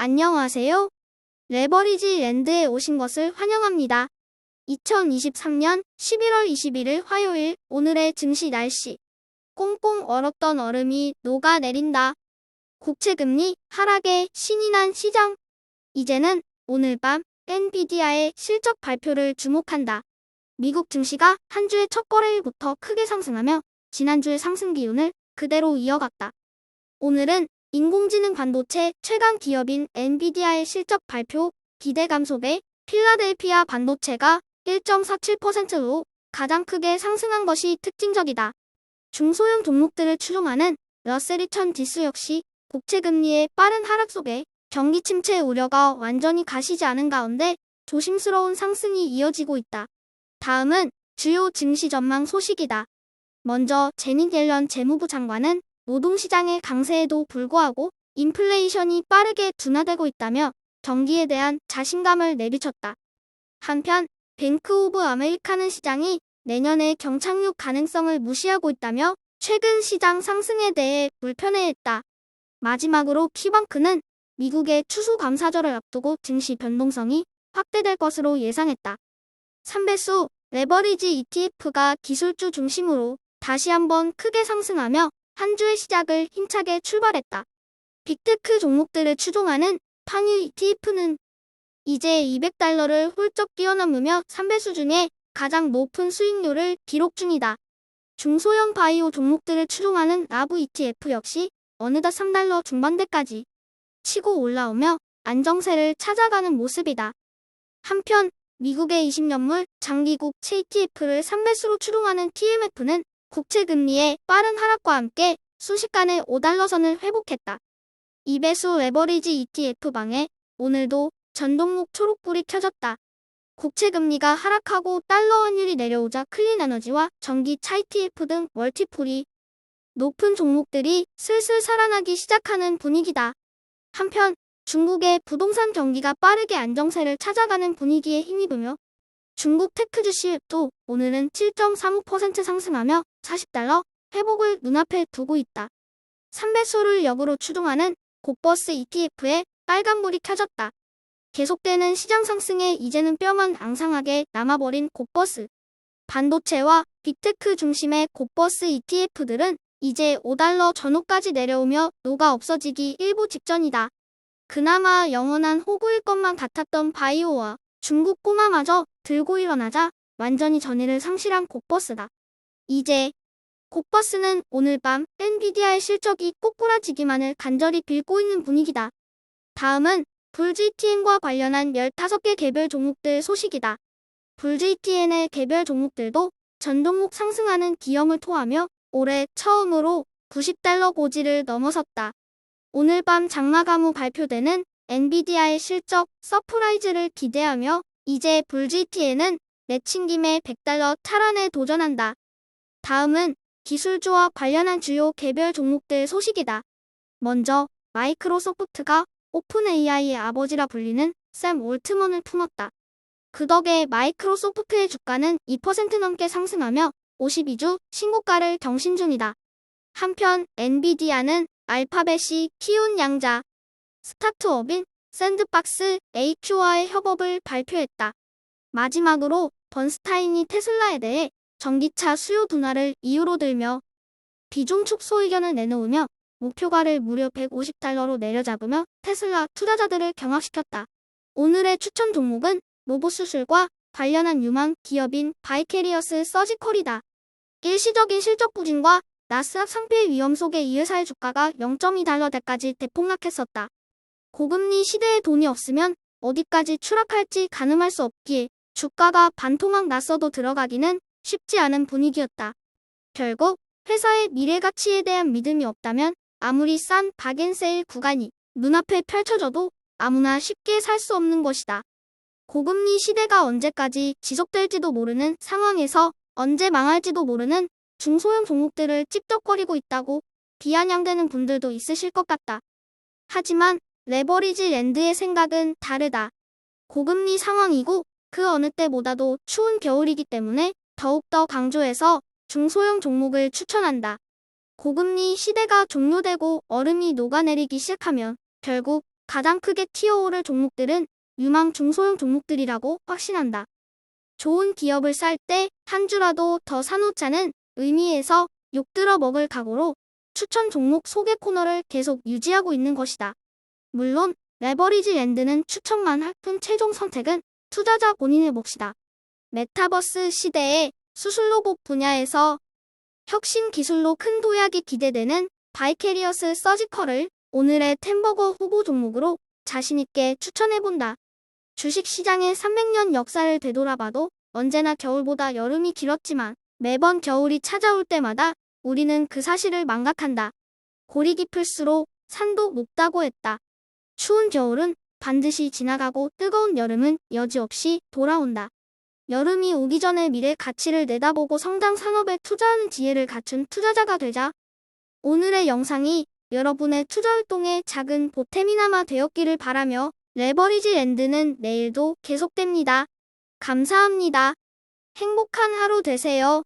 안녕하세요. 레버리지 랜드에 오신 것을 환영합니다. 2023년 11월 21일 화요일 오늘의 증시 날씨. 꽁꽁 얼었던 얼음이 녹아내린다. 국채금리 하락에 신이 난 시장. 이제는 오늘 밤 엔비디아의 실적 발표를 주목한다. 미국 증시가 한 주의 첫 거래일부터 크게 상승하며 지난주의 상승 기운을 그대로 이어갔다. 오늘은 인공지능 반도체 최강 기업인 엔비디아의 실적 발표 기대감 속에 필라델피아 반도체가 1.47%로 가장 크게 상승한 것이 특징적이다. 중소형 종목들을 추종하는 러셀 2000 지수 역시 국채금리의 빠른 하락 속에 경기 침체 우려가 완전히 가시지 않은 가운데 조심스러운 상승이 이어지고 있다. 다음은 주요 증시 전망 소식이다. 먼저 제닛 옐런 재무부 장관은 노동시장의 강세에도 불구하고 인플레이션이 빠르게 둔화되고 있다며 경기에 대한 자신감을 내비쳤다. 한편 뱅크 오브 아메리카는 시장이 내년에 경착륙 가능성을 무시하고 있다며 최근 시장 상승에 대해 불편해했다. 마지막으로 키뱅크는 미국의 추수감사절을 앞두고 증시 변동성이 확대될 것으로 예상했다. 3배수 레버리지 ETF가 기술주 중심으로 다시 한번 크게 상승하며 한 주의 시작을 힘차게 출발했다. 빅테크 종목들을 추종하는 판유 ETF는 이제 $200를 훌쩍 뛰어넘으며 3배수 중에 가장 높은 수익률을 기록 중이다. 중소형 바이오 종목들을 추종하는 라브 ETF 역시 어느덧 $3 중반대까지 치고 올라오며 안정세를 찾아가는 모습이다. 한편 미국의 20년물 장기국채 ETF를 3배수로 추종하는 TMF는 국채금리의 빠른 하락과 함께 순식간에 $5선을 회복했다. 2배수 레버리지 ETF 방에 오늘도 전 종목 초록불이 켜졌다. 국채금리가 하락하고 달러 환율이 내려오자 클린에너지와 전기차 ETF 등 멀티풀이 높은 종목들이 슬슬 살아나기 시작하는 분위기다. 한편 중국의 부동산 경기가 빠르게 안정세를 찾아가는 분위기에 힘입으며 중국 테크 주식도 오늘은 7.35% 상승하며 $40 회복을 눈앞에 두고 있다. 3배수를 역으로 추종하는 곡버스 ETF에 빨간불이 켜졌다. 계속되는 시장 상승에 이제는 뼈만 앙상하게 남아버린 곡버스. 반도체와 빅테크 중심의 곡버스 ETF들은 이제 $5 전후까지 내려오며 녹아 없어지기 일보 직전이다. 그나마 영원한 호구일 것만 같았던 바이오와 중국 꼬마마저 들고 일어나자 완전히 전의를 상실한 곡버스다. 이제 곡버스는 오늘 밤 엔비디아의 실적이 꼬꾸라지기만을 간절히 빌고 있는 분위기다. 다음은 불GTN과 관련한 15개 개별 종목들 소식이다. 불GTN의 개별 종목들도 전 종목 상승하는 기염을 토하며 올해 처음으로 $90 고지를 넘어섰다. 오늘 밤 장마감 후 발표되는 엔비디아의 실적 서프라이즈를 기대하며 이제 불GTN은 내친 김에 $100 탈환에 도전한다. 다음은 기술주와 관련한 주요 개별 종목들 소식이다. 먼저 마이크로소프트가 오픈 AI의 아버지라 불리는 샘 올트먼을 품었다. 그 덕에 마이크로소프트의 주가는 2% 넘게 상승하며 52주 신고가를 경신 중이다. 한편 엔비디아는 알파벳이 키운 양자 스타트업인 샌드박스 HQ와의 협업을 발표했다. 마지막으로 번스타인이 테슬라에 대해 전기차 수요 둔화를 이유로 들며 비중 축소 의견을 내놓으며 목표가를 무려 $150로 내려잡으며 테슬라 투자자들을 경악시켰다. 오늘의 추천 종목은 로봇수술과 관련한 유망 기업인 바이캐리어스 서지컬이다. 일시적인 실적 부진과 나스닥 상폐 위험 속에 이 회사의 주가가 $0.2대까지 대폭락했었다. 고금리 시대에 돈이 없으면 어디까지 추락할지 가늠할 수 없기에 주가가 반토막 났어도 들어가기는 쉽지 않은 분위기였다. 결국 회사의 미래 가치에 대한 믿음이 없다면 아무리 싼 박앤세일 구간이 눈앞에 펼쳐져도 아무나 쉽게 살 수 없는 것이다. 고금리 시대가 언제까지 지속될지도 모르는 상황에서 언제 망할지도 모르는 중소형 종목들을 찝쩍거리고 있다고 비아냥대는 분들도 있으실 것 같다. 하지만 레버리지 랜드의 생각은 다르다. 고금리 상황이고 그 어느 때보다도 추운 겨울이기 때문에 더욱더 강조해서 중소형 종목을 추천한다. 고금리 시대가 종료되고 얼음이 녹아내리기 시작하면 결국 가장 크게 튀어오를 종목들은 유망 중소형 종목들이라고 확신한다. 좋은 기업을 살 때 한 주라도 더 사놓자는 의미에서 욕들어 먹을 각오로 추천 종목 소개 코너를 계속 유지하고 있는 것이다. 물론 레버리지 랜드는 추천만 할 뿐 최종 선택은 투자자 본인의 몫이다. 메타버스 시대에 수술 로봇 분야에서 혁신 기술로 큰 도약이 기대되는 바이캐리어스 서지컬을 오늘의 템버거 후보 종목으로 자신있게 추천해본다. 주식시장의 300년 역사를 되돌아봐도 언제나 겨울보다 여름이 길었지만 매번 겨울이 찾아올 때마다 우리는 그 사실을 망각한다. 골이 깊을수록 산도 높다고 했다. 추운 겨울은 반드시 지나가고 뜨거운 여름은 여지없이 돌아온다. 여름이 오기 전에 미래 가치를 내다보고 성장 산업에 투자하는 지혜를 갖춘 투자자가 되자. 오늘의 영상이 여러분의 투자 활동에 작은 보탬이나마 되었기를 바라며 레버리지 랜드는 내일도 계속됩니다. 감사합니다. 행복한 하루 되세요.